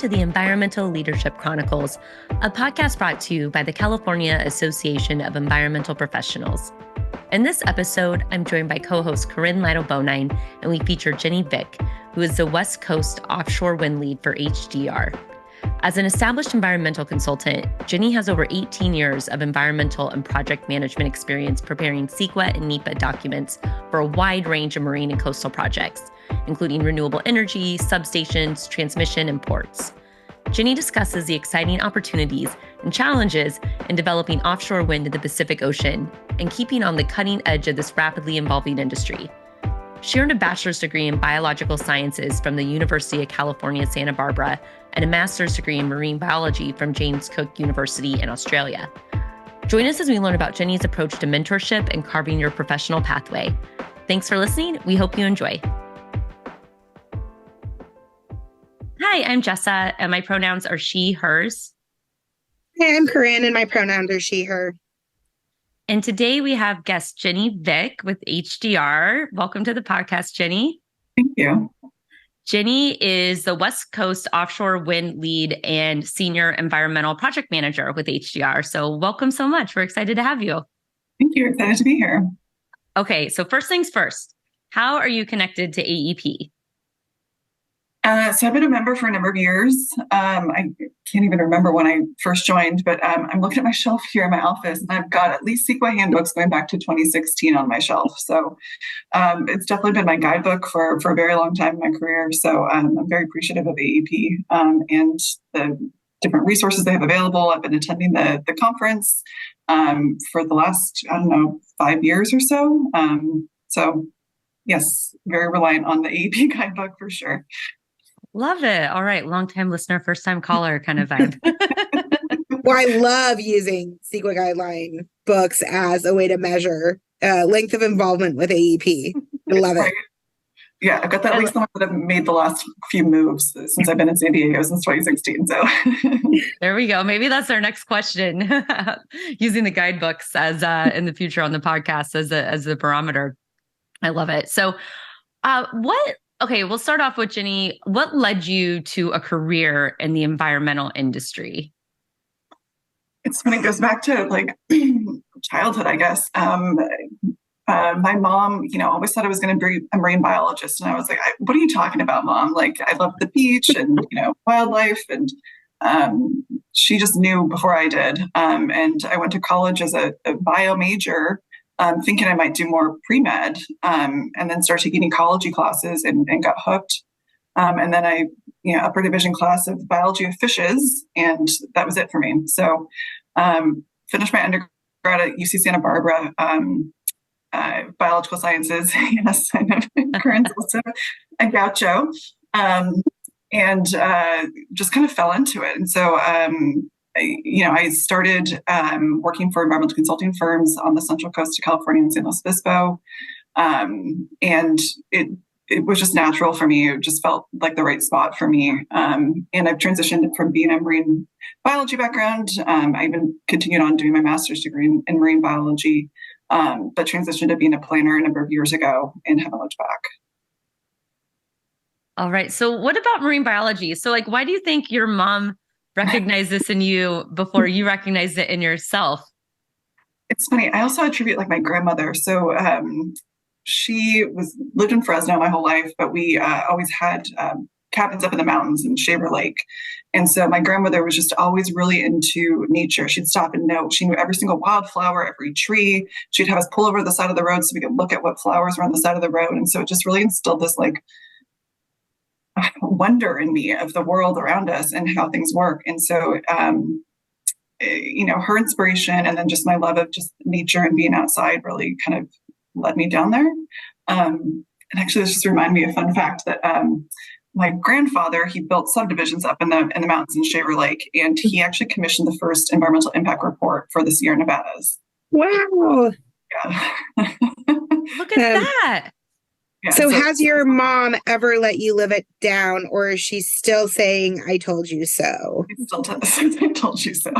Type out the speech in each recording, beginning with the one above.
to the Environmental Leadership Chronicles, a podcast brought to you by the California Association of Environmental Professionals. In this episode, I'm joined by co-host Corinne Lytle Bonine, and we feature Jenny Vick, who is the West Coast Offshore Wind Lead for HDR. As an established environmental consultant, Jenny has over 18 years of environmental and project management experience preparing CEQA and NEPA documents for a wide range of marine and coastal projects, including renewable energy, substations, transmission, and ports. Jenny discusses the exciting opportunities and challenges in developing offshore wind in the Pacific Ocean and keeping on the cutting edge of this rapidly evolving industry. She earned a bachelor's degree in biological sciences from the University of California, Santa Barbara, and a master's degree in marine biology from James Cook University in Australia. Join us as we learn about Jenny's approach to mentorship and carving your professional pathway. Thanks for listening. We hope you enjoy. Hi, I'm Jessa, and my pronouns are she, hers. Hi, I'm Corinne, and my pronouns are she, her. And today we have guest Jenny Vick with HDR. Welcome to the podcast, Jenny. Thank you. Jenny is the West Coast Offshore Wind Lead and Senior Environmental Project Manager with HDR. So welcome so much. We're excited to have you. Thank you. Excited to be here. Okay, so first things first, how are you connected to AEP? So I've been a member for a number of years. I can't even remember when I first joined, but I'm looking at my shelf here in my office, and I've got at least CEQA handbooks going back to 2016 on my shelf. So it's definitely been my guidebook for a very long time in my career. So I'm very appreciative of AEP and the different resources they have available. I've been attending the conference for the last, 5 years or so. So yes, very reliant on the AEP guidebook for sure. Love it. All right. Long-time listener, first-time caller kind of vibe. Well, I love using CEQA guideline books as a way to measure length of involvement with AEP. I love it. Yeah, I've got at least the ones that have made the last few moves since I've been in San Diego since 2016. So there we go. Maybe that's our next question. Using the guidebooks as in the future on the podcast as a barometer. I love it. So Okay, we'll start off with Jenny. What led you to a career in the environmental industry? It's when it goes back to childhood, I guess. My mom, always thought I was going to be a marine biologist. And I was like, what are you talking about, Mom? I love the beach and, wildlife. And she just knew before I did. And I went to college as a bio major, thinking I might do more pre-med, and then started taking ecology classes and got hooked. And then I, upper division class of biology of fishes, and that was it for me. So finished my undergrad at UC Santa Barbara, biological sciences. Yes, I know. Corinne's also a gaucho, and just kind of fell into it. And so I started working for environmental consulting firms on the Central Coast of California and San Luis Obispo. And it was just natural for me. It just felt like the right spot for me. And I've transitioned from being a marine biology background. I even continued on doing my master's degree in marine biology, but transitioned to being a planner a number of years ago and haven't looked back. All right. So what about marine biology? So why do you think your mom recognize this in you before you recognized it in yourself? It's funny. I also attribute my grandmother. So she lived in Fresno my whole life, but we always had cabins up in the mountains in Shaver Lake. And so my grandmother was just always really into nature. She'd stop and note. She knew every single wildflower, every tree. She'd have us pull over to the side of the road so we could look at what flowers were on the side of the road. And so it just really instilled this wonder in me of the world around us and how things work. And so, her inspiration and then just my love of just nature and being outside really kind of led me down there. And actually, this just reminded me of a fun fact that my grandfather, he built subdivisions up in the mountains in Shaver Lake, and he actually commissioned the first environmental impact report for the Sierra Nevadas. Wow. Yeah. Look at that. Yeah, so has your mom ever let you live it down, or is she still saying, I told you so? I told you so.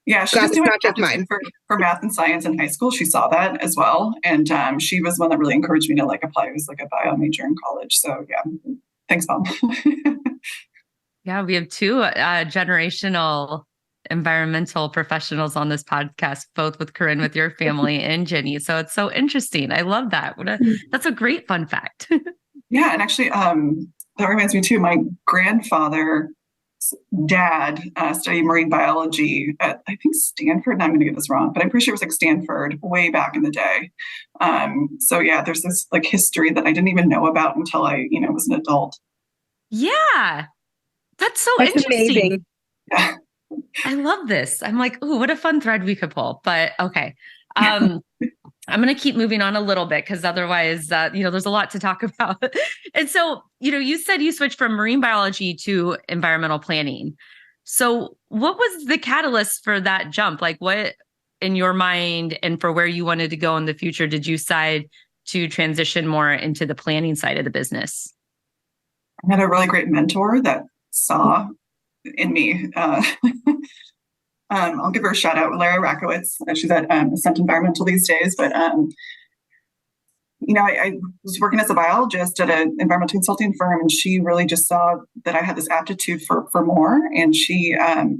Yeah, she not just mine. For math and science in high school. She saw that as well. And she was one that really encouraged me to apply. It was a bio major in college. So yeah, Thanks, Mom. Yeah, we have two generational environmental professionals on this podcast, both with Corinne, with your family, and Jenny. So it's so interesting. I love that. That's a great fun fact. Yeah, and actually, that reminds me too. My grandfather's dad studied marine biology at, I think, Stanford. And I'm going to get this wrong, but I'm pretty sure it was like Stanford way back in the day. So yeah, there's this like history that I didn't even know about until I, was an adult. Yeah, that's interesting. Amazing. Yeah. I love this. I'm like, ooh, what a fun thread we could pull. But okay. I'm going to keep moving on a little bit because otherwise, there's a lot to talk about. And so, you said you switched from marine biology to environmental planning. So what was the catalyst for that jump? Like what in your mind and for where you wanted to go in the future, did you decide to transition more into the planning side of the business? I had a really great mentor that saw in me. I'll give her a shout out, Lara Rakowitz. She's at Ascent Environmental these days, but I was working as a biologist at an environmental consulting firm, and she really just saw that I had this aptitude for more, and she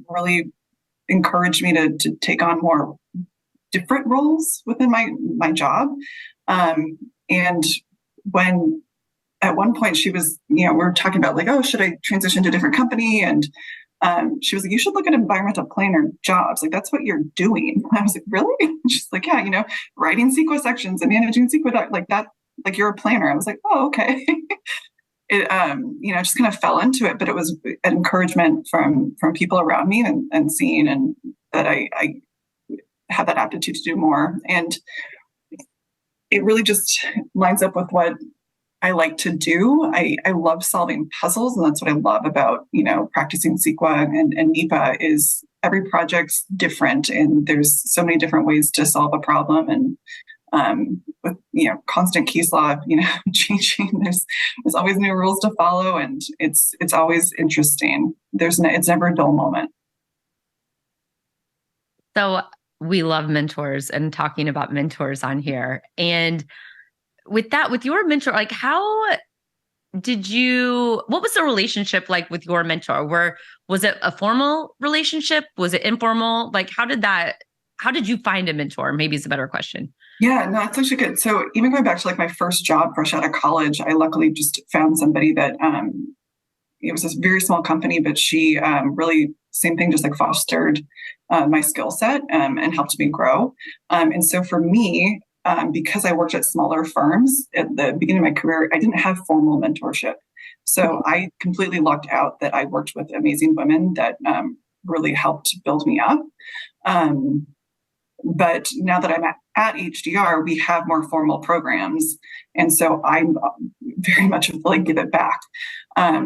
really encouraged me to take on more different roles within my job. And when at one point she was, we were talking about like, oh, should I transition to a different company? And she was like, you should look at environmental planner jobs. Like, that's what you're doing. And I was like, really? And she's like, yeah, writing CEQA sections and managing CEQA, like that, like you're a planner. I was like, oh, okay. It, just kind of fell into it, but it was an encouragement from people around me and seeing and that I had that aptitude to do more. And it really just lines up with what I like to do. I love solving puzzles, and that's what I love about, practicing CEQA and NEPA is every project's different, and there's so many different ways to solve a problem. And with constant case law, changing, there's always new rules to follow, and it's always interesting. It's never a dull moment. So we love mentors and talking about mentors on here. And with your mentor, like what was the relationship like with your mentor? Was it a formal relationship? Was it informal? Like, how did you find a mentor? Maybe it's a better question. Yeah, no, that's actually good. So even going back to like my first job fresh out of college, I luckily just found somebody that, it was this very small company, but she really, same thing, just like fostered my skill set and helped me grow. And so for me, because I worked at smaller firms at the beginning of my career, I didn't have formal mentorship. So I completely lucked out that I worked with amazing women that really helped build me up. But now that I'm at HDR, we have more formal programs. And so I'm very much like give it back.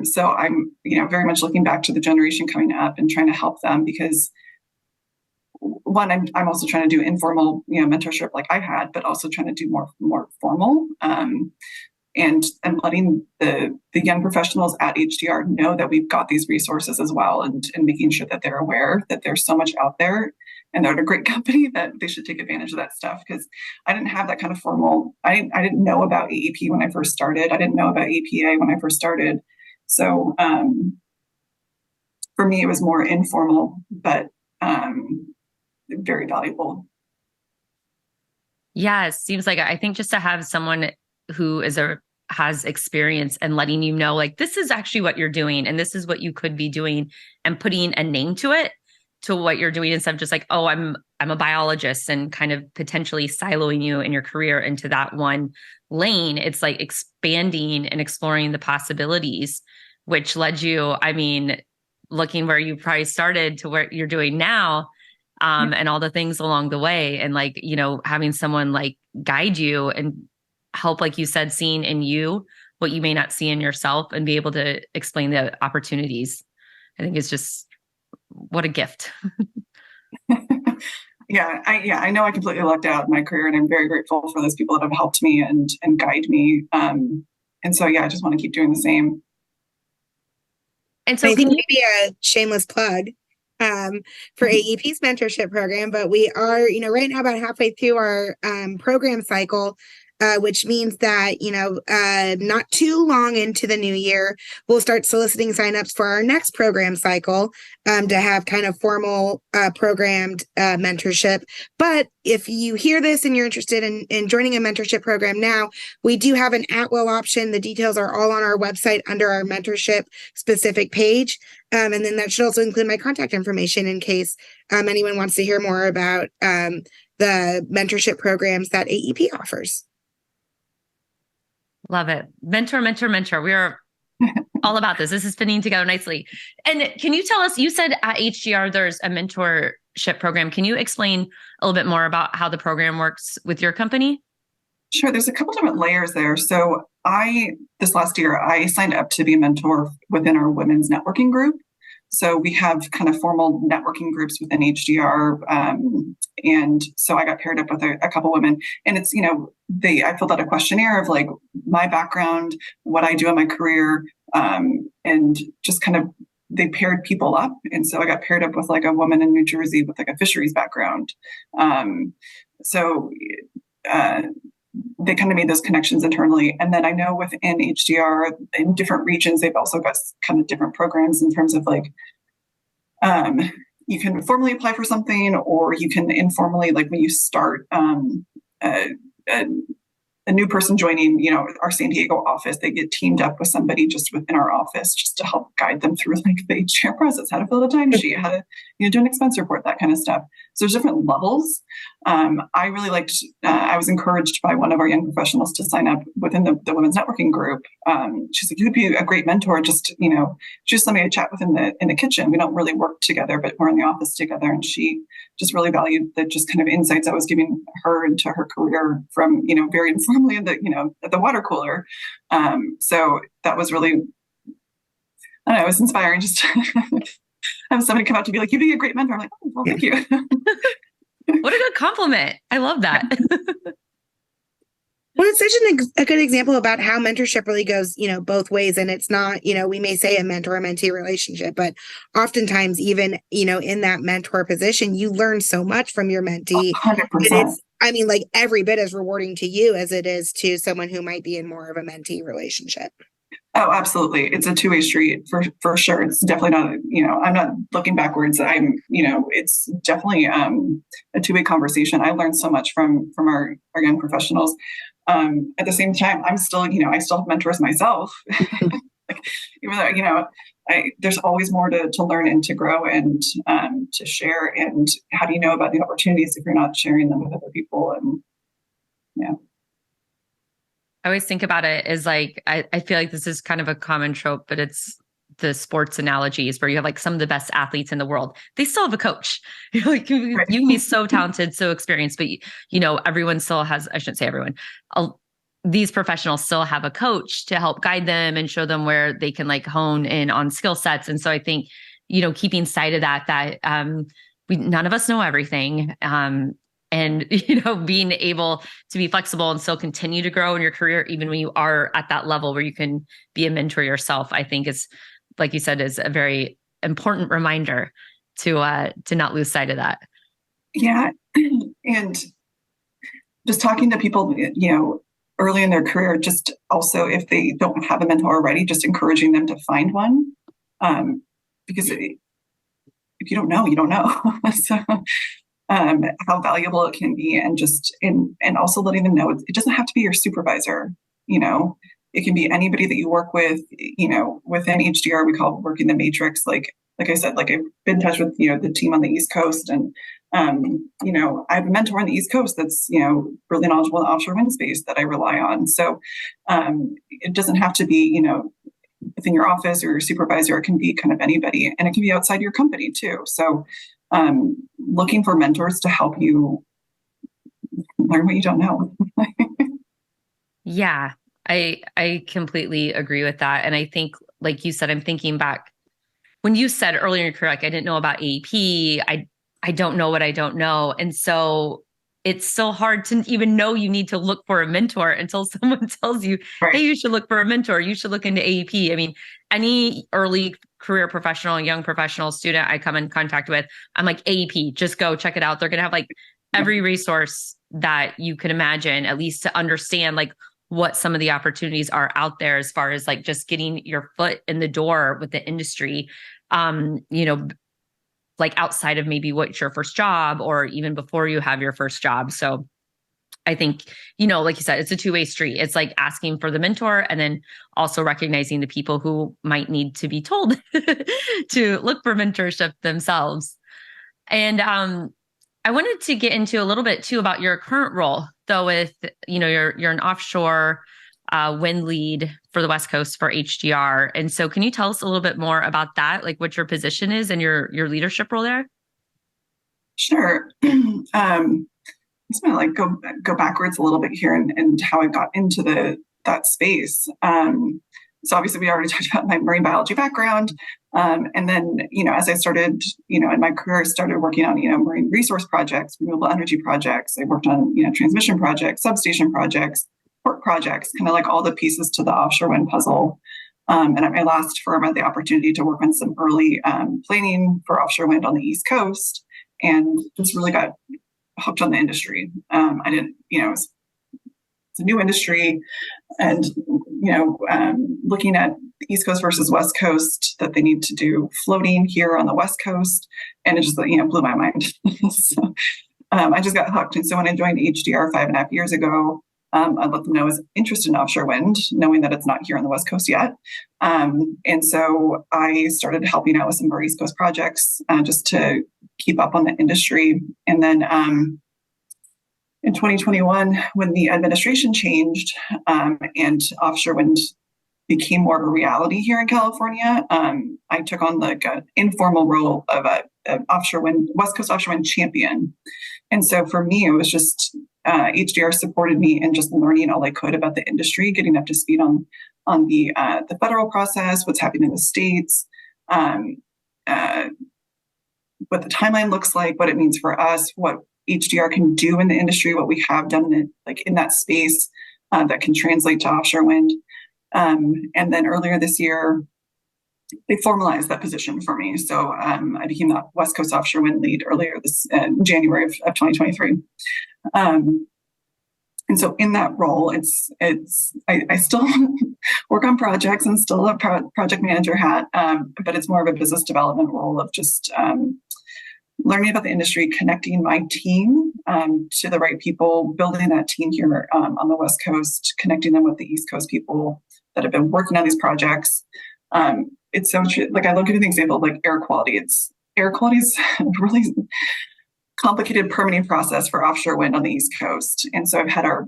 So I'm, very much looking back to the generation coming up and trying to help them because one, I'm also trying to do informal, mentorship like I had, but also trying to do more formal. And letting the young professionals at HDR know that we've got these resources as well, and making sure that they're aware that there's so much out there and they're at a great company that they should take advantage of that stuff. Because I didn't have that kind of formal, I didn't know about AEP when I first started. I didn't know about APA when I first started. So for me, it was more informal, but very valuable. Yeah, it seems like I think just to have someone who has experience and letting you know, like, this is actually what you're doing and this is what you could be doing, and putting a name to it, to what you're doing, instead of just like, oh, I'm a biologist, and kind of potentially siloing you in your career into that one lane. It's like expanding and exploring the possibilities, which led you, looking where you probably started to where you're doing now. And all the things along the way, and like, having someone like guide you and help, like you said, seeing in you what you may not see in yourself, and be able to explain the opportunities. I think it's just, what a gift. I know I completely lucked out in my career, and I'm very grateful for those people that have helped me and guide me. And so, I just want to keep doing the same. And so can you be a shameless plug for AEP's mentorship program? But we are, right now about halfway through our program cycle. which means that, not too long into the new year, we'll start soliciting signups for our next program cycle to have kind of formal programmed mentorship. But if you hear this and you're interested in joining a mentorship program now, we do have an at-will option. The details are all on our website under our mentorship specific page. And then that should also include my contact information in case anyone wants to hear more about the mentorship programs that AEP offers. Love it. Mentor, mentor, mentor. We are all about this. This is fitting together nicely. And can you tell us, you said at HDR, there's a mentorship program. Can you explain a little bit more about how the program works with your company? Sure. There's a couple different layers there. So this last year, I signed up to be a mentor within our women's networking group. So we have kind of formal networking groups within HDR. And so I got paired up with a couple women, and it's, I filled out a questionnaire of like my background, what I do in my career, and just kind of, they paired people up. And so I got paired up with like a woman in New Jersey with like a fisheries background. They kind of made those connections internally. And then I know within HDR, in different regions, they've also got kind of different programs in terms of like, you can formally apply for something, or you can informally, like when you start a new person joining, our San Diego office, they get teamed up with somebody just within our office just to help guide them through like the HDR process, how to fill out a timesheet, how to do an expense report, that kind of stuff. So there's different levels. I really liked, I was encouraged by one of our young professionals to sign up within the women's networking group. She's like, you'd be a great mentor, just somebody to chat with in the kitchen. We don't really work together, but we're in the office together. And she just really valued the just kind of insights I was giving her into her career from, very informally at the water cooler. So that was really, I don't know, it was inspiring just to have somebody come out to be like, you'd be a great mentor. I'm like, oh, well, thank you. What a good compliment. I love that. Well, it's such a good example about how mentorship really goes, both ways. And it's not, we may say a mentor-mentee relationship, but oftentimes even, in that mentor position, you learn so much from your mentee. 100%. It's, like every bit as rewarding to you as it is to someone who might be in more of a mentee relationship. Oh, absolutely. It's a two-way street for sure. It's definitely not, I'm not looking backwards. It's definitely a two-way conversation. I learned so much from our young professionals. At the same time, I'm still, I still have mentors myself. Like, even though, there's always more to learn and to grow and to share. And how do you know about the opportunities if you're not sharing them with other people? And yeah. I always think about it as like, I feel like this is kind of a common trope, but it's the sports analogies where you have like some of the best athletes in the world. They still have a coach. You're like, you can be so talented, so experienced, but everyone still has, I shouldn't say everyone, these professionals still have a coach to help guide them and show them where they can like hone in on skill sets. And so I think, keeping sight of that none of us know everything. And, being able to be flexible and still continue to grow in your career, even when you are at that level where you can be a mentor yourself, I think is, like you said, is a very important reminder to not lose sight of that. Yeah. And just talking to people, early in their career, just also if they don't have a mentor already, just encouraging them to find one. Because if you don't know, you don't know. So, how valuable it can be, and just and also letting them know it doesn't have to be your supervisor. It can be anybody that you work with. Within HDR, we call it working the matrix. Like I said, like I've been in touch with the team on the East Coast, and I have a mentor on the East Coast that's really knowledgeable in the offshore wind space that I rely on. So it doesn't have to be within your office or your supervisor. It can be kind of anybody, and it can be outside your company too. So looking for mentors to help you learn what you don't know. Yeah, I completely agree with that. And I think, like you said, I'm thinking back when you said earlier in your career, like, I didn't know about AEP. I don't know what I don't know. And so it's so hard to even know you need to look for a mentor until someone tells you, Right. Hey, you should look for a mentor. You should look into AEP. I mean, any early career professional, young professional student I come in contact with, I'm like, AEP, just go check it out. They're going to have like every resource that you could imagine, at least to understand like what some of the opportunities are out there as far as like just getting your foot in the door with the industry, like outside of maybe what's your first job or even before you have your first job. So I think, like you said, it's a two-way street. It's like asking for the mentor and then also recognizing the people who might need to be told to look for mentorship themselves. And I wanted to get into a little bit too about your current role, though, with, you're an offshore wind lead for the West Coast for HDR. And so can you tell us a little bit more about that, like what your position is and your leadership role there? Sure. I'm just gonna like go backwards a little bit here and how I got into that space. So obviously we already talked about my marine biology background. And then, as I started, in my career, I started working on, marine resource projects, renewable energy projects. I worked on, transmission projects, substation projects, port projects, kind of like all the pieces to the offshore wind puzzle. And at my last firm, I had the opportunity to work on some early planning for offshore wind on the East Coast, and just really got hooked on the industry. I didn't, it's a new industry, and looking at the East Coast versus West Coast, that they need to do floating here on the West Coast, and it just blew my mind. So I just got hooked, and so when I joined HDR 5.5 years ago, I let them know I was interested in offshore wind, knowing that it's not here on the West Coast yet. And so I started helping out with some of our East Coast projects just to keep up on the industry. And then in 2021, when the administration changed and offshore wind became more of a reality here in California, I took on like an informal role of an offshore wind, West Coast offshore wind champion. And so for me, it was just HDR supported me in just learning all I could about the industry, getting up to speed on the federal process, what's happening in the states, what the timeline looks like, what it means for us, what HDR can do in the industry, what we have done in that space that can translate to offshore wind. And then earlier this year, they formalized that position for me. So I became the West Coast Offshore Wind Lead earlier this January of 2023. And so in that role, I still work on projects and still a project manager hat, but it's more of a business development role of just learning about the industry, connecting my team to the right people, building that team here on the West Coast, connecting them with the East Coast people that have been working on these projects. It's so much like I look at an example of like air quality. Air quality is a really complicated permitting process for offshore wind on the East Coast. And so I've had our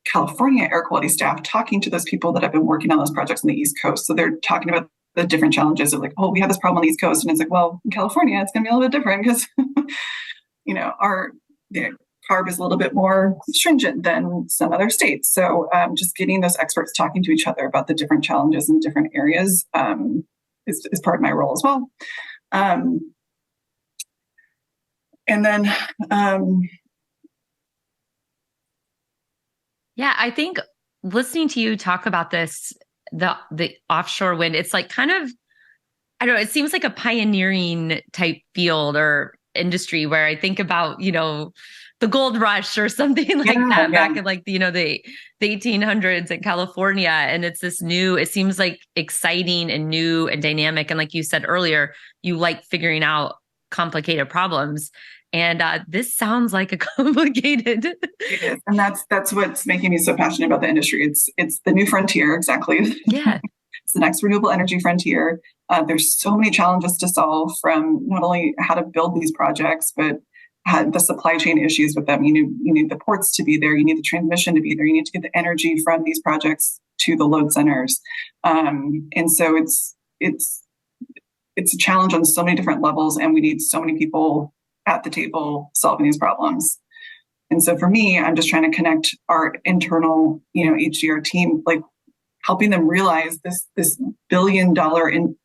California air quality staff talking to those people that have been working on those projects on the East Coast. So they're talking about the different challenges of like, oh, we have this problem on the East Coast. And it's like, well, in California, it's going to be a little bit different because, our CARB is a little bit more stringent than some other states. So just getting those experts talking to each other about the different challenges in different areas is part of my role as well. And then, yeah, I think listening to you talk about this, the offshore wind, it's like kind of, I don't know, it seems like a pioneering type field or industry where I think about, the gold rush or something like that back in like, the 1800s in California. And it's this new, it seems like exciting and new and dynamic. And like you said earlier, you like figuring out complicated problems. And this sounds like a complicated. It is. And that's what's making me so passionate about the industry. It's the new frontier, exactly. Yeah. It's the next renewable energy frontier. There's so many challenges to solve, from not only how to build these projects, but the supply chain issues with them. You need the ports to be there. You need the transmission to be there. You need to get the energy from these projects to the load centers. And so it's a challenge on so many different levels, and we need so many people at the table solving these problems. And so for me, I'm just trying to connect our internal, HDR team, like helping them realize this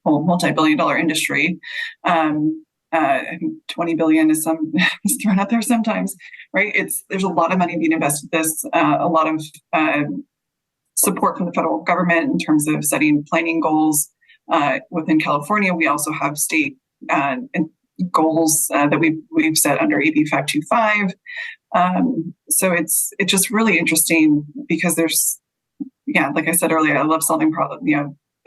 multi-billion-dollar industry. I think 20 billion is thrown out there sometimes, right? There's a lot of money being invested in this, a lot of support from the federal government in terms of setting planning goals. Within California, we also have state and goals that we've set under AB 525. So it's just really interesting because there's, like I said earlier, I love solving problems.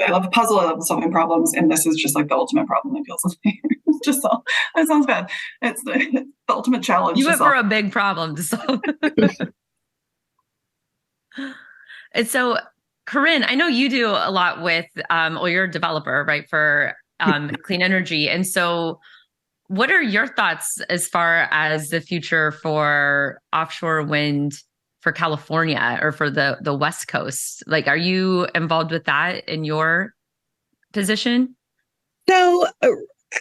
I love the puzzle. I love solving problems, and this is just like the ultimate problem. It feels like it's just all. That sounds bad. It's the ultimate challenge. You went for a big problem to solve. And so, Corinne, I know you do a lot with, you're a developer, right, for clean energy. And so what are your thoughts as far as the future for offshore wind for California or for the West Coast? Like, are you involved with that in your position? So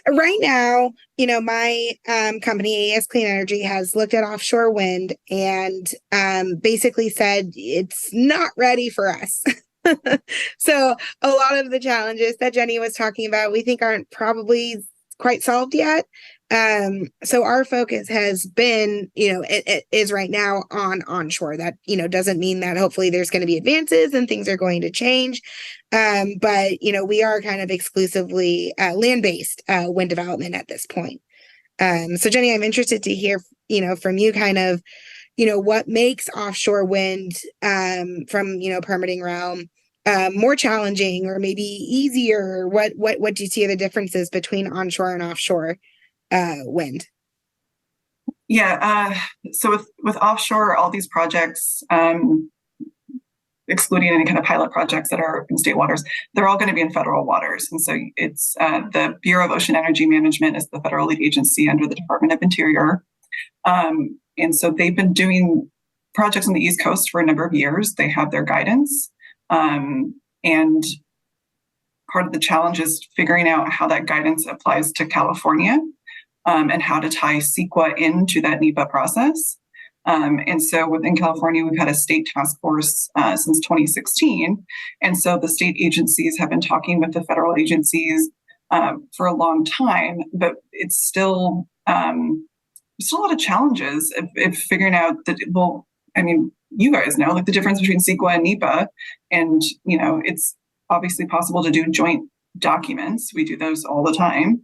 right now, my company, AS Clean Energy, has looked at offshore wind and basically said it's not ready for us. So a lot of the challenges that Jenny was talking about, we think aren't probably quite solved yet. So our focus has been, it is right now on onshore. That, doesn't mean that hopefully there's going to be advances and things are going to change. But, we are kind of exclusively land-based wind development at this point. So Jenny, I'm interested to hear, from you kind of, what makes offshore wind from, permitting realm more challenging or maybe easier? What do you see are the differences between onshore and offshore wind? So with offshore, all these projects, excluding any kind of pilot projects that are in state waters, they're all going to be in federal waters. And so it's the Bureau of Ocean Energy Management is the federal lead agency under the Department of Interior. And so they've been doing projects on the East Coast for a number of years. They have their guidance. And part of the challenge is figuring out how that guidance applies to California, and how to tie CEQA into that NEPA process. And so within California, we've had a state task force since 2016. And so the state agencies have been talking with the federal agencies for a long time, but it's still a lot of challenges if figuring out that, you guys know, like the difference between CEQA and NEPA, and, it's obviously possible to do joint documents. We do those all the time.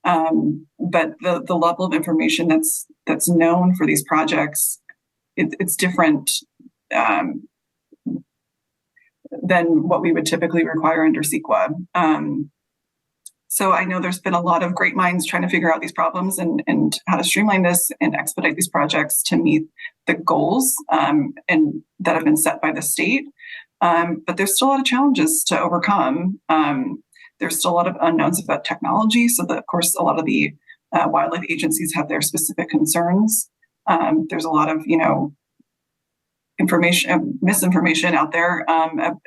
But the level of information that's known for these projects, it's different than what we would typically require under CEQA. So I know there's been a lot of great minds trying to figure out these problems and how to streamline this and expedite these projects to meet the goals and that have been set by the state. But there's still a lot of challenges to overcome. There's still a lot of unknowns about technology. So that, of course, a lot of the wildlife agencies have their specific concerns. There's a lot of, misinformation out there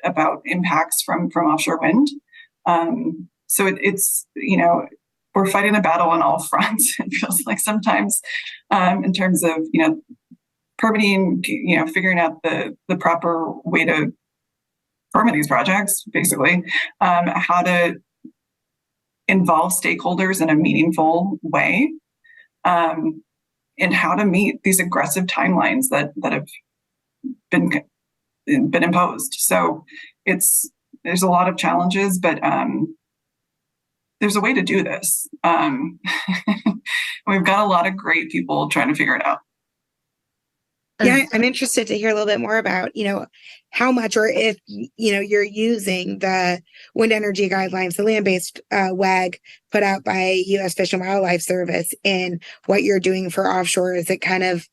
about impacts from offshore wind. So it's, we're fighting a battle on all fronts. It feels like sometimes in terms of, permitting, figuring out the proper way to permit these projects, basically, how to involve stakeholders in a meaningful way, and how to meet these aggressive timelines that have been imposed. So there's a lot of challenges, but there's a way to do this. We've got a lot of great people trying to figure it out. Yeah, I'm interested to hear a little bit more about, how much or if, you're using the wind energy guidelines, the land-based WAG put out by U.S. Fish and Wildlife Service, in what you're doing for offshore. Is it kind of,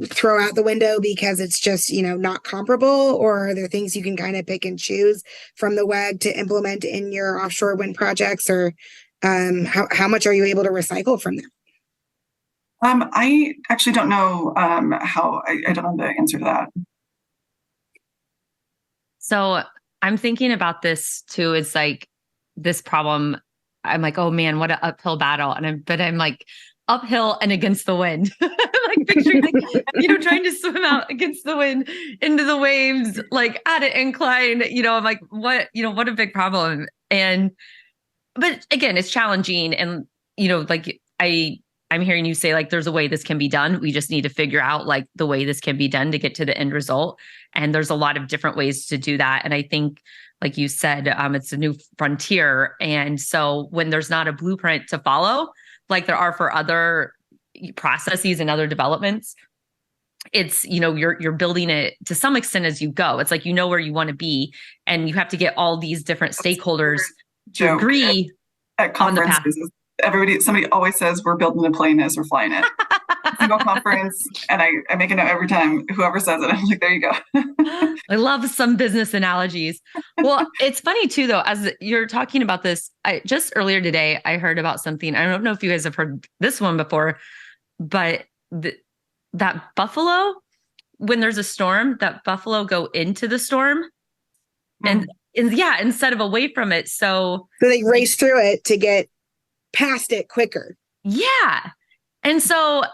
throw out the window because it's just, not comparable? Or are there things you can kind of pick and choose from the WAG to implement in your offshore wind projects? Or how much are you able to recycle from them? I actually don't know how. I don't know the answer to that. So I'm thinking about this too. It's like this problem. I'm like, oh man, what an uphill battle. But I'm like uphill and against the wind. Like picturing, like, trying to swim out against the wind into the waves, like at an incline. I'm like, what a big problem. But again, it's challenging, and like I'm hearing you say, like, there's a way this can be done. We just need to figure out like the way this can be done to get to the end result. And there's a lot of different ways to do that. And I think, like you said, it's a new frontier. And so when there's not a blueprint to follow, like there are for other processes and other developments. It's, you're building it to some extent as you go. It's like, where you want to be, and you have to get all these different stakeholders to agree at conferences. Somebody always says we're building a plane as we're flying it. Single conference, and I make a note every time whoever says it. I'm like, there you go. I love some business analogies. Well, it's funny too, though, as you're talking about this, just earlier today, I heard about something. I don't know if you guys have heard this one before, but that buffalo, when there's a storm, that buffalo go into the storm and instead of away from it. So they race through it to get past it quicker. Yeah. And so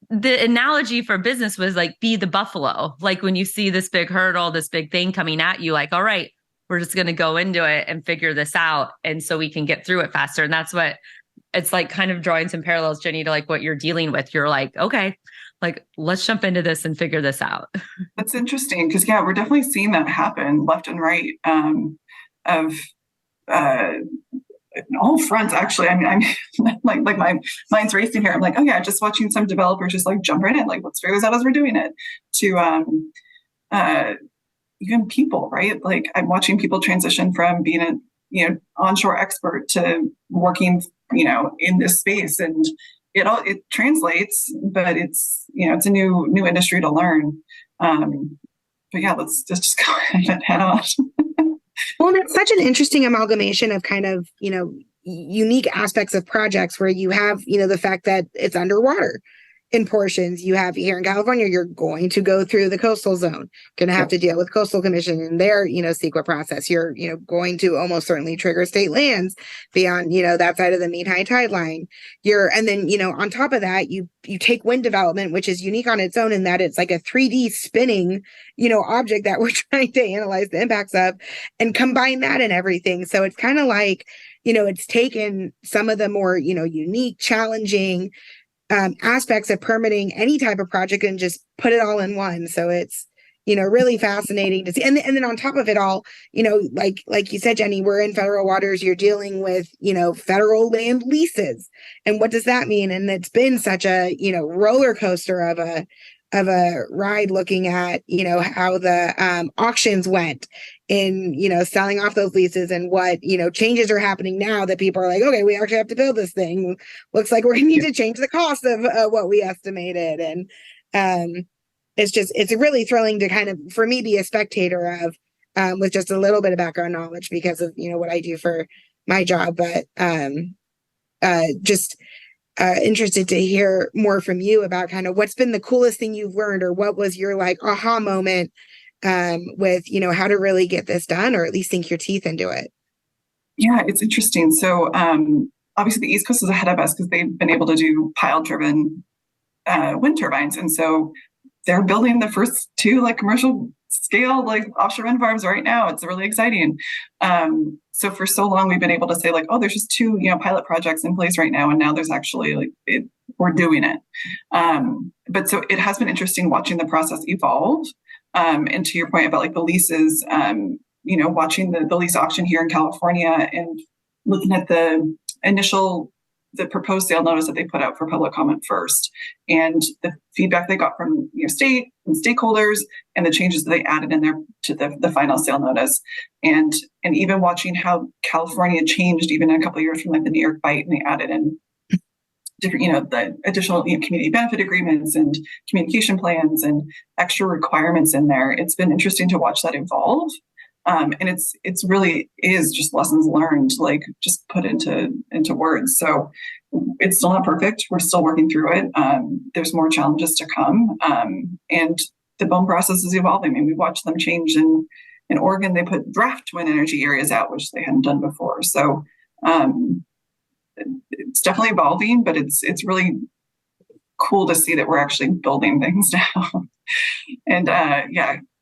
the analogy for business was like, be the buffalo. Like when you see this big hurdle, this big thing coming at you, like, all right, we're just going to go into it and figure this out. And so we can get through it faster. And that's what it's like, kind of drawing some parallels, Jenny, to like what you're dealing with. You're like, okay, like, let's jump into this and figure this out. That's interesting. Cause we're definitely seeing that happen left and right, of all fronts, actually. I mean, I'm like my mind's racing here. I'm like, oh yeah, just watching some developers just like jump right in, like, let's figure this out as we're doing it, to even people, right? Like I'm watching people transition from being a onshore expert to working in this space, and it translates, but it's it's a new industry to learn. But yeah, let's just go ahead and head on. Well, it's such an interesting amalgamation of kind of, unique aspects of projects where you have, the fact that it's underwater in portions. You have here in California, you're going to go through the coastal zone, going to have to deal with coastal commission and their, CEQA process. You're, going to almost certainly trigger state lands beyond, that side of the mean high tide line. And then, on top of that, you take wind development, which is unique on its own in that it's like a 3D spinning, object that we're trying to analyze the impacts of and combine that and everything. So it's kind of like, it's taken some of the more, unique, challenging aspects of permitting any type of project and just put it all in one. So it's, really fascinating to see. And then on top of it all, like you said, Jenny, we're in federal waters. You're dealing with, federal land leases. And what does that mean? And it's been such a, roller coaster of a ride looking at, how the auctions went in, selling off those leases and what, changes are happening now that people are like, okay, we actually have to build this thing. Looks like we're going to need to change the cost of what we estimated. And it's really thrilling to kind of, for me, be a spectator of, with just a little bit of background knowledge because of, what I do for my job. But interested to hear more from you about kind of what's been the coolest thing you've learned, or what was your like aha moment with, how to really get this done, or at least sink your teeth into it. Yeah, it's interesting. So obviously the East Coast is ahead of us because they've been able to do pile driven wind turbines. And so they're building the first two like commercial scale like offshore wind farms right now. It's really exciting. So for so long we've been able to say like, oh, there's just two pilot projects in place right now, and now there's actually like we're doing it. But so it has been interesting watching the process evolve. And to your point about like the leases, watching the lease auction here in California and looking at the proposed sale notice that they put out for public comment first, and the feedback they got from state and stakeholders, and the changes that they added in there to the final sale notice, and even watching how California changed even in a couple of years from like the New York bite, and they added in different, the additional community benefit agreements and communication plans and extra requirements in there. It's been interesting to watch that evolve. And it's really is just lessons learned, like just put into words. So it's still not perfect. We're still working through it. There's more challenges to come. And the BOEM process is evolving. I mean, we watched them change in Oregon. They put draft wind energy areas out, which they hadn't done before. So it's definitely evolving, but it's really cool to see that we're actually building things now. And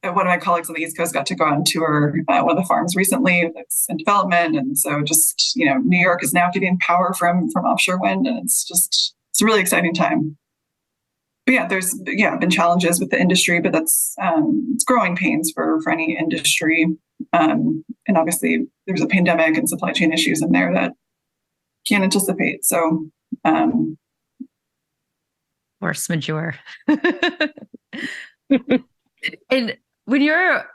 one of my colleagues on the East Coast got to go on tour one of the farms recently that's in development. And so just, New York is now getting power from offshore wind, and it's a really exciting time. But yeah, there's been challenges with the industry, but that's it's growing pains for any industry. And obviously there's a pandemic and supply chain issues in there that can't anticipate. So Force majeure. And when you're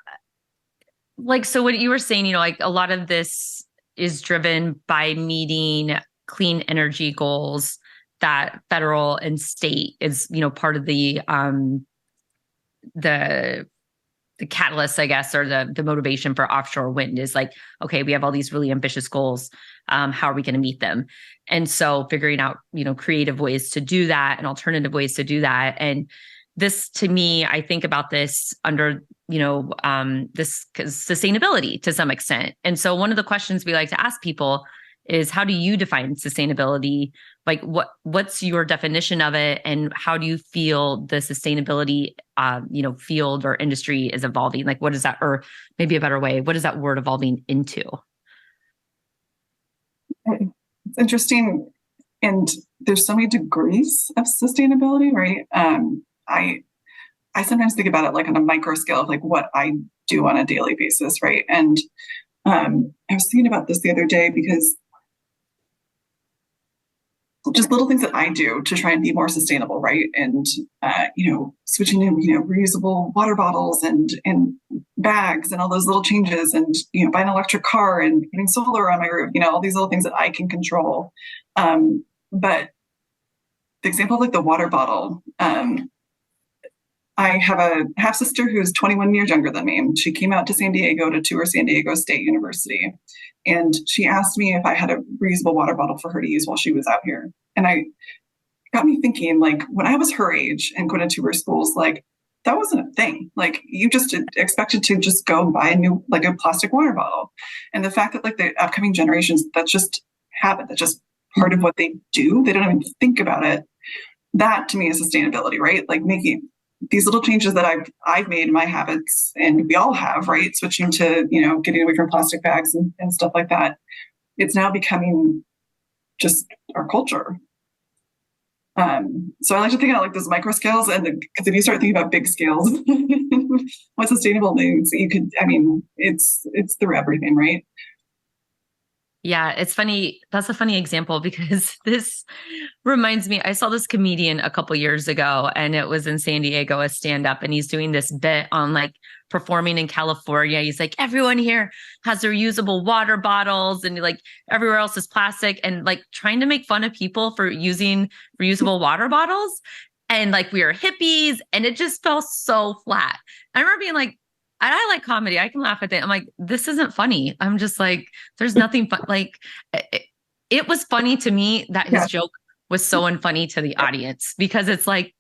like, so what you were saying, you know, like a lot of this is driven by meeting clean energy goals that federal and state is, you know, part of the catalyst, I guess, or the motivation for offshore wind is like, okay, we have all these really ambitious goals. How are we going to meet them? And so figuring out, you know, creative ways to do that and alternative ways to do that. And this, to me, I think about this under, you know, this sustainability to some extent. And so one of the questions we like to ask people is, how do you define sustainability? Like what's your definition of it, and how do you feel the sustainability, you know, field or industry is evolving? Like, what is that, or maybe a better way, what is that word evolving into? It's interesting, and there's so many degrees of sustainability, right? I sometimes think about it like on a micro scale of like what I do on a daily basis, right? And I was thinking about this the other day because just little things that I do to try and be more sustainable, right? And you know, switching to, you know, reusable water bottles and bags and all those little changes, and, you know, buying an electric car and putting solar on my roof, you know, all these little things that I can control. But the example of like the water bottle, I have a half sister who's 21 years younger than me, and she came out to San Diego to tour San Diego State University. And she asked me if I had a reusable water bottle for her to use while she was out here. And I got me thinking, like, when I was her age and going to tour schools, like, that wasn't a thing. Like, you just expected to just go and buy a new, like, a plastic water bottle. And the fact that, like, the upcoming generations, that's just habit, that's just part of what they do. They don't even think about it. That to me is sustainability, right? Like making these little changes that I've made in my habits, and we all have, right? Switching to, you know, getting away from plastic bags and stuff like that. It's now becoming just our culture. So I like to think about like those micro scales, and because if you start thinking about big scales, what sustainable means, you could, I mean, it's through everything, right? Yeah, it's funny. That's a funny example because this reminds me, I saw this comedian a couple years ago, and it was in San Diego, a stand-up, and he's doing this bit on like performing in California. He's like, everyone here has their reusable water bottles, and like everywhere else is plastic, and like trying to make fun of people for using reusable water bottles. And like we are hippies, and it just felt so flat. I remember being like, I like comedy. I can laugh at that. I'm like, this isn't funny. I'm just like, there's nothing fun. Like, it was funny to me that his joke was so unfunny to the audience, because it's like,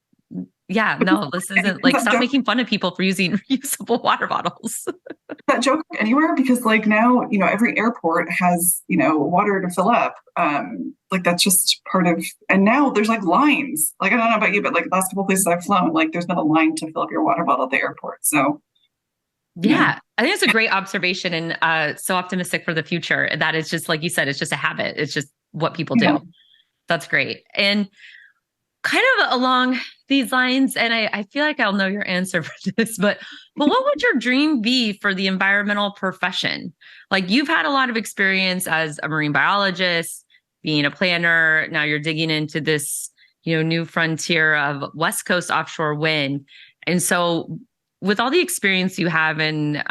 yeah, no, this isn't like, stop making fun of people for using reusable water bottles. That joke anywhere, because like now, you know, every airport has, you know, water to fill up. Like that's just part of, and now there's like lines. Like, I don't know about you, but like the last couple places I've flown, like there's been a line to fill up your water bottle at the airport. So yeah, I think it's a great observation, and so optimistic for the future. That is just like you said, it's just a habit. It's just what people do. Yeah. That's great. And kind of along these lines, and I feel like I'll know your answer for this, but what would your dream be for the environmental profession? Like, you've had a lot of experience as a marine biologist, being a planner. Now you're digging into this, you know, new frontier of West Coast offshore wind. And so with all the experience you have in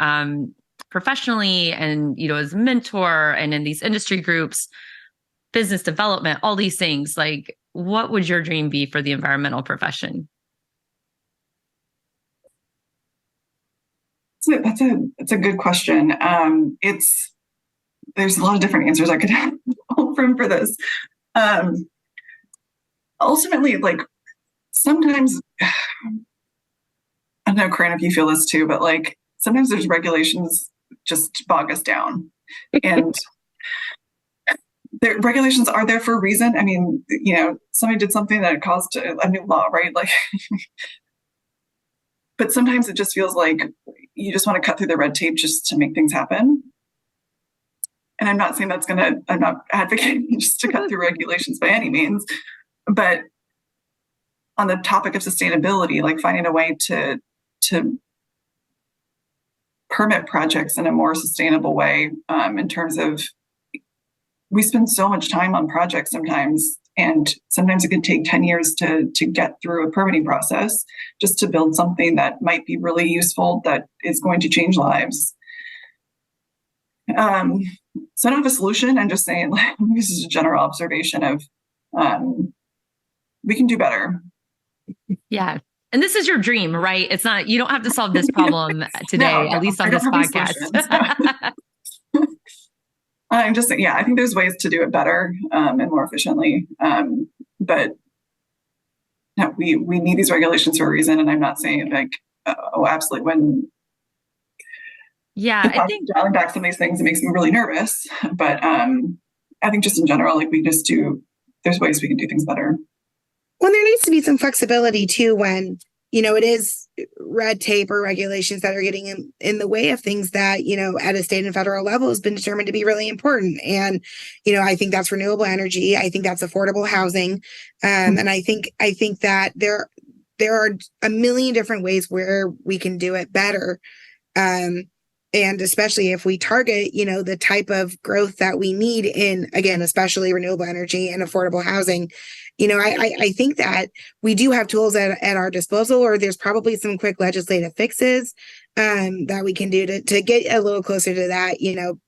professionally, and, you know, as a mentor and in these industry groups, business development, all these things, like, what would your dream be for the environmental profession? That's a good question. There's a lot of different answers I could have for this. Ultimately, like sometimes, I don't know, Corinne, if you feel this too, but like sometimes there's regulations just bog us down, and the regulations are there for a reason. I mean, you know, somebody did something that caused a new law, right? Like, but sometimes it just feels like you just want to cut through the red tape just to make things happen. And I'm not saying I'm not advocating just to cut through regulations by any means, but on the topic of sustainability, like finding a way to permit projects in a more sustainable way, in terms of, we spend so much time on projects sometimes, And sometimes it can take 10 years to get through a permitting process just to build something that might be really useful, that is going to change lives. So I don't have a solution. I'm just saying, like, this is a general observation of we can do better. Yeah. And this is your dream, right? It's not, you don't have to solve this problem today, No, at least on this podcast. I'm just saying, I think there's ways to do it better and more efficiently. But no, we need these regulations for a reason. And I'm not saying like, oh, absolutely. When I think dialing back some of these things, it makes me really nervous. But I think just in general, like there's ways we can do things better. Well, there needs to be some flexibility too when, it is red tape or regulations that are getting in the way of things that, at a state and federal level has been determined to be really important. And, I think that's renewable energy. I think that's affordable housing. And I think that there are a million different ways where we can do it better. And especially if we target, the type of growth that we need in, again, especially renewable energy and affordable housing. I think that we do have tools at our disposal, or there's probably some quick legislative fixes that we can do to get a little closer to that,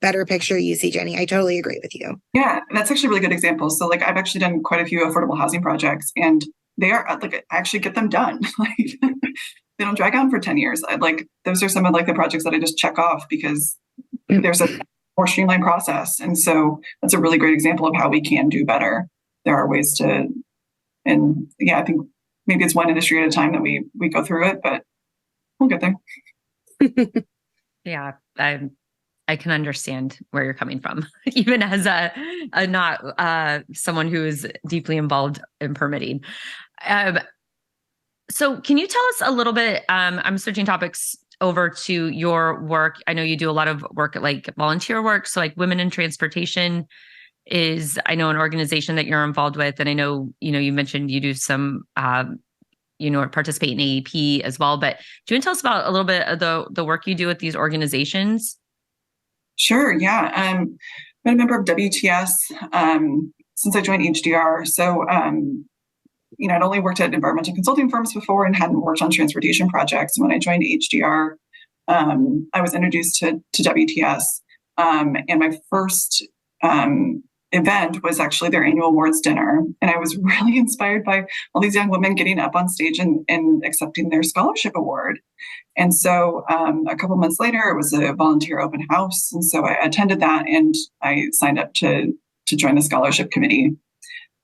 better picture you see, Jenny. I totally agree with you. Yeah, that's actually a really good example. So like I've actually done quite a few affordable housing projects, and they are like, I actually get them done. Like they don't drag on for 10 years. Those are some of like the projects that I just check off because there's a more streamlined process. And so that's a really great example of how we can do better. There are ways to, and I think maybe it's one industry at a time that we go through it, but we'll get there. Yeah, I can understand where you're coming from, even as a not someone who is deeply involved in permitting. So can you tell us a little bit, I'm switching topics over to your work. I know you do a lot of work, like volunteer work. So like Women in Transportation is, I know, an organization that you're involved with. And I know, you mentioned you do some, participate in AEP as well, but do you want to tell us about a little bit of the work you do with these organizations? Sure. Yeah. I've been a member of WTS since I joined HDR. So, I'd only worked at environmental consulting firms before and hadn't worked on transportation projects. When I joined HDR, I was introduced to WTS. And my first event was actually their annual awards dinner. And I was really inspired by all these young women getting up on stage and accepting their scholarship award. And so a couple months later, it was a volunteer open house. And so I attended that and I signed up to join the scholarship committee.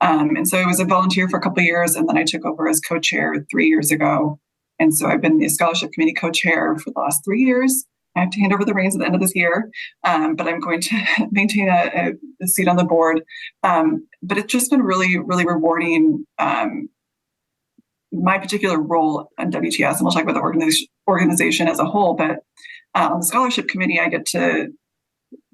And so I was a volunteer for a couple of years, and then I took over as co-chair 3 years ago. And so I've been the scholarship committee co-chair for the last 3 years. I have to hand over the reins at the end of this year, but I'm going to maintain a seat on the board. But it's just been really, really rewarding. My particular role on WTS, and we'll talk about the organization as a whole, but on the scholarship committee, I get to,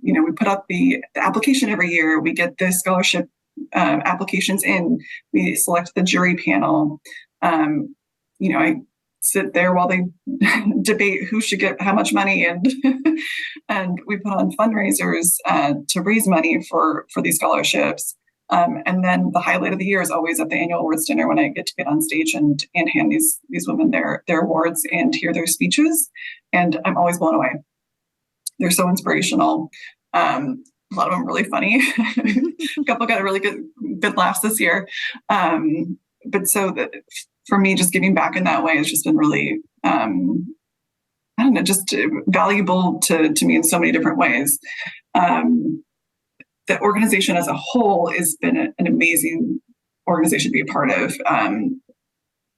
we put up the application every year. We get the scholarship applications in, we select the jury panel. I sit there while they debate who should get how much money, and and we put on fundraisers to raise money for these scholarships. And then the highlight of the year is always at the annual awards dinner when I get to get on stage and hand these women their awards and hear their speeches. And I'm always blown away. They're so inspirational. A lot of them really funny. A couple got a really good laughs this year. But so for me, just giving back in that way has just been really, just valuable to me in so many different ways. The organization as a whole has been an amazing organization to be a part of.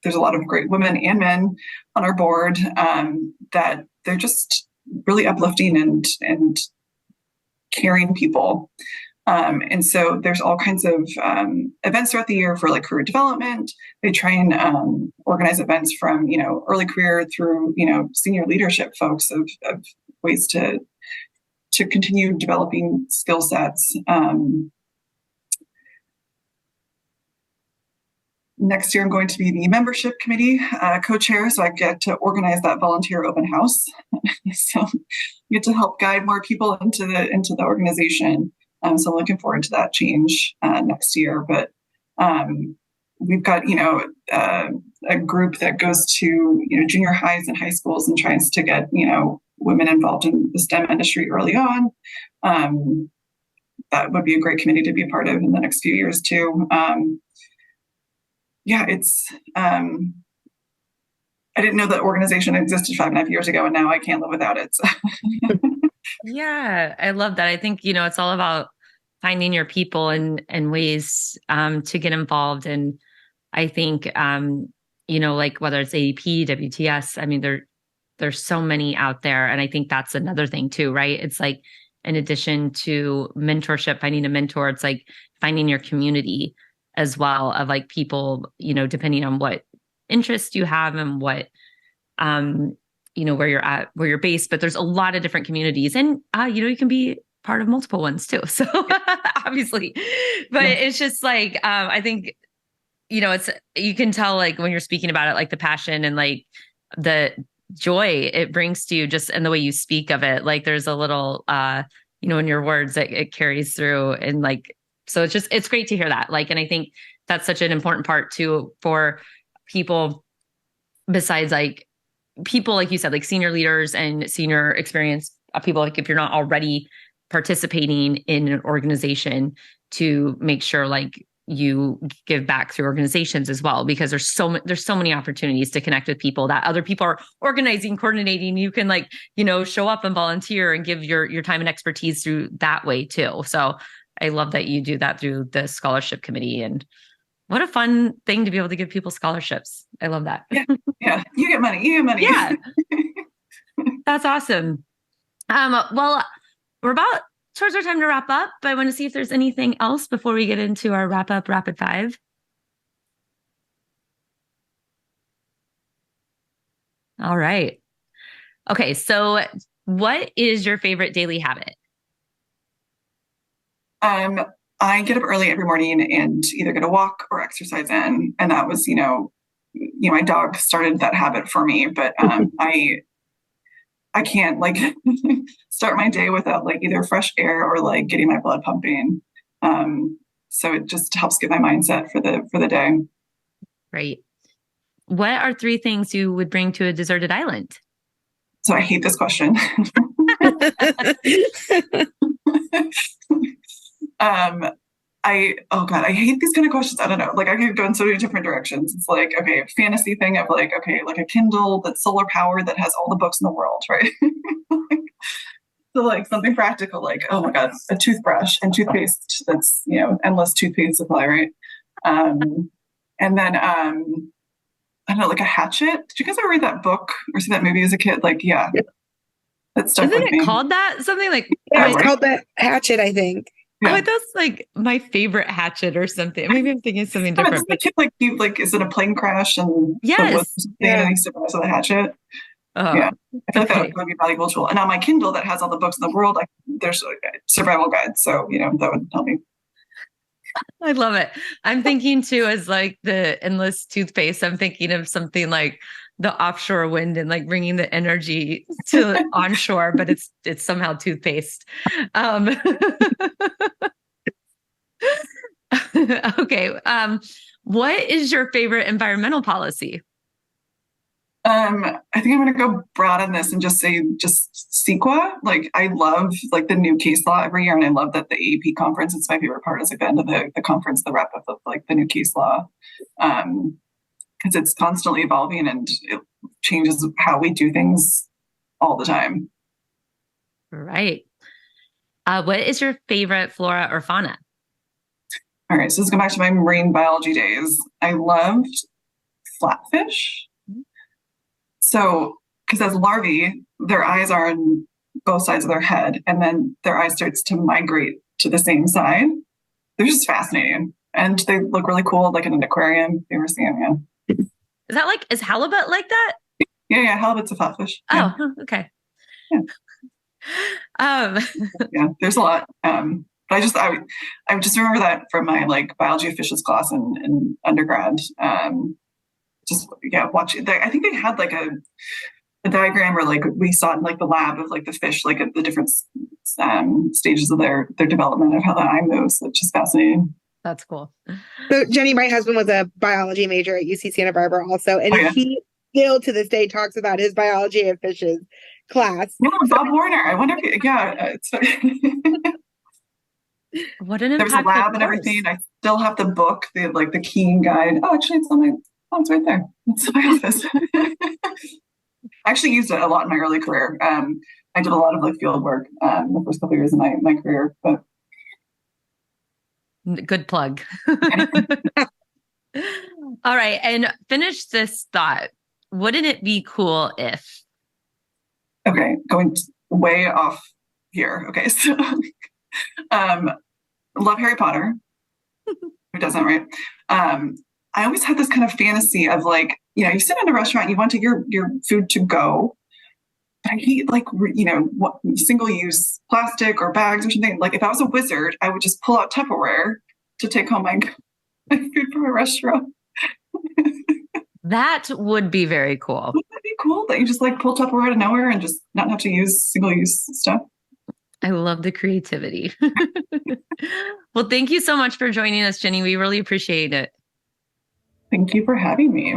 There's a lot of great women and men on our board that they're just really uplifting and caring people. And so there's all kinds of events throughout the year for like career development. They try and organize events from, early career through, senior leadership folks of ways to continue developing skill sets. Next year, I'm going to be the membership committee co-chair, so I get to organize that volunteer open house. So I get to help guide more people into the organization. So I'm looking forward to that change next year. But We've got, a group that goes to, junior highs and high schools and tries to get, women involved in the STEM industry early on. That would be a great committee to be a part of in the next few years too. It's, I didn't know that organization existed 5.5 years ago, and now I can't live without it. So. Yeah, I love that. I think, it's all about finding your people and ways to get involved. And I think, like whether it's ADP, WTS, I mean, there's so many out there. And I think that's another thing too, right? It's like, in addition to mentorship, finding a mentor, it's like finding your community as well, of like people, depending on what interest you have and what, where you're at, where you're based. But there's a lot of different communities, and you can be part of multiple ones too. So obviously, but it's just like, I think, you can tell like when you're speaking about it, like the passion and like the joy it brings to you just in the way you speak of it. Like there's a little, in your words that it carries through. And like, so it's great to hear that. Like, and I think that's such an important part too, for people besides like people, like you said, like senior leaders and senior experienced people, like if you're not already participating in an organization, to make sure like you give back through organizations as well, because there's so many opportunities to connect with people that other people are organizing, coordinating. You can like, show up and volunteer and give your time and expertise through that way too. So I love that you do that through the scholarship committee, and what a fun thing to be able to give people scholarships. I love that. Yeah. You get money. Yeah. That's awesome. Well, we're about towards our time to wrap up, but I want to see if there's anything else before we get into our wrap up rapid five. All right. Okay. So what is your favorite daily habit? I get up early every morning and either get a walk or exercise in. And that was, my dog started that habit for me, but I can't like start my day without like either fresh air or like getting my blood pumping. So it just helps get my mindset for the day. Great. What are 3 things you would bring to a deserted island? So I hate this question. I hate these kind of questions. I don't know. Like I could go in so many different directions. It's like, okay, fantasy thing of like, okay, like a Kindle that's solar powered that has all the books in the world, right? So like something practical, like, oh my God, a toothbrush and toothpaste that's, endless toothpaste supply, right? And then I don't know, like a hatchet. Did you guys ever read that book or see that movie as a kid? Like, yeah. That stuck with me. Isn't it called that? Something like it's called the hatchet, I think. Yeah. Oh, that's like my favorite hatchet or something. Maybe I'm thinking something different. The kid like is in a plane crash and yes, and he's surprised with a hatchet. Yeah, I feel like that would be valuable tool. And on my Kindle that has all the books in the world, there's survival guides, so that would help me. I love it. I'm thinking too, as like the endless toothpaste. I'm thinking of something like the offshore wind and like bringing the energy to onshore, but it's somehow toothpaste. Okay. What is your favorite environmental policy? I think I'm going to go broad on this and just say CEQA. Like I love like the new case law every year, and I love that the AEP conference. It's my favorite part. Is like the end of the conference, the wrap up of like the new case law, because it's constantly evolving and it changes how we do things all the time. Right. What is your favorite flora or fauna? All right, so let's go back to my marine biology days. I loved flatfish. So, because as larvae, their eyes are on both sides of their head, and then their eye starts to migrate to the same side. They're just fascinating, and they look really cool, like in an aquarium. If you ever see them, yeah. Is that like, is halibut like that? Yeah, halibut's a flatfish. Oh, yeah. Okay. Yeah. Yeah, there's a lot. But I just remember that from my like biology of fishes class in undergrad. Watching. I think they had like a diagram, or like we saw in like the lab of like the fish, like at the different stages of their development of how the eye moves. It's just fascinating. That's cool. So Jenny, my husband was a biology major at UC Santa Barbara also, and he still to this day talks about his biology of fishes class. Yeah, Bob Warner. I wonder if, it's what an impactful there's a lab and course. everything. I still have the book, the Keen guide. Oh, actually, it's right there. It's my office. I actually used it a lot in my early career. I did a lot of field work the first couple of years of my career, but good plug. All right. And finish this thought. Wouldn't it be cool if? Okay. Going way off here. Okay. So, love Harry Potter. Who doesn't, right? I always had this kind of fantasy of you sit in a restaurant and you want your food to go. But I hate single-use plastic or bags or something. If I was a wizard, I would just pull out Tupperware to take home my food from a restaurant. That would be very cool. Wouldn't that be cool that you just pull Tupperware out of nowhere and just not have to use single-use stuff? I love the creativity. Well, thank you so much for joining us, Jenny. We really appreciate it. Thank you for having me.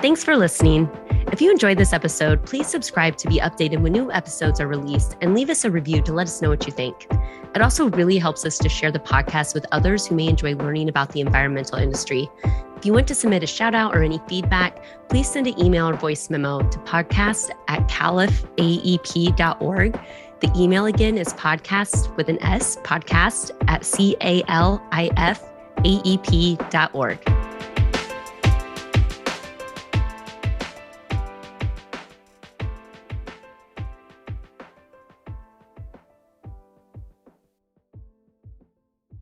Thanks for listening. If you enjoyed this episode, please subscribe to be updated when new episodes are released and leave us a review to let us know what you think. It also really helps us to share the podcast with others who may enjoy learning about the environmental industry. If you want to submit a shout out or any feedback, please send an email or voice memo to podcast@califaep.org. The email again is podcast with an S, podcast@califaep.org.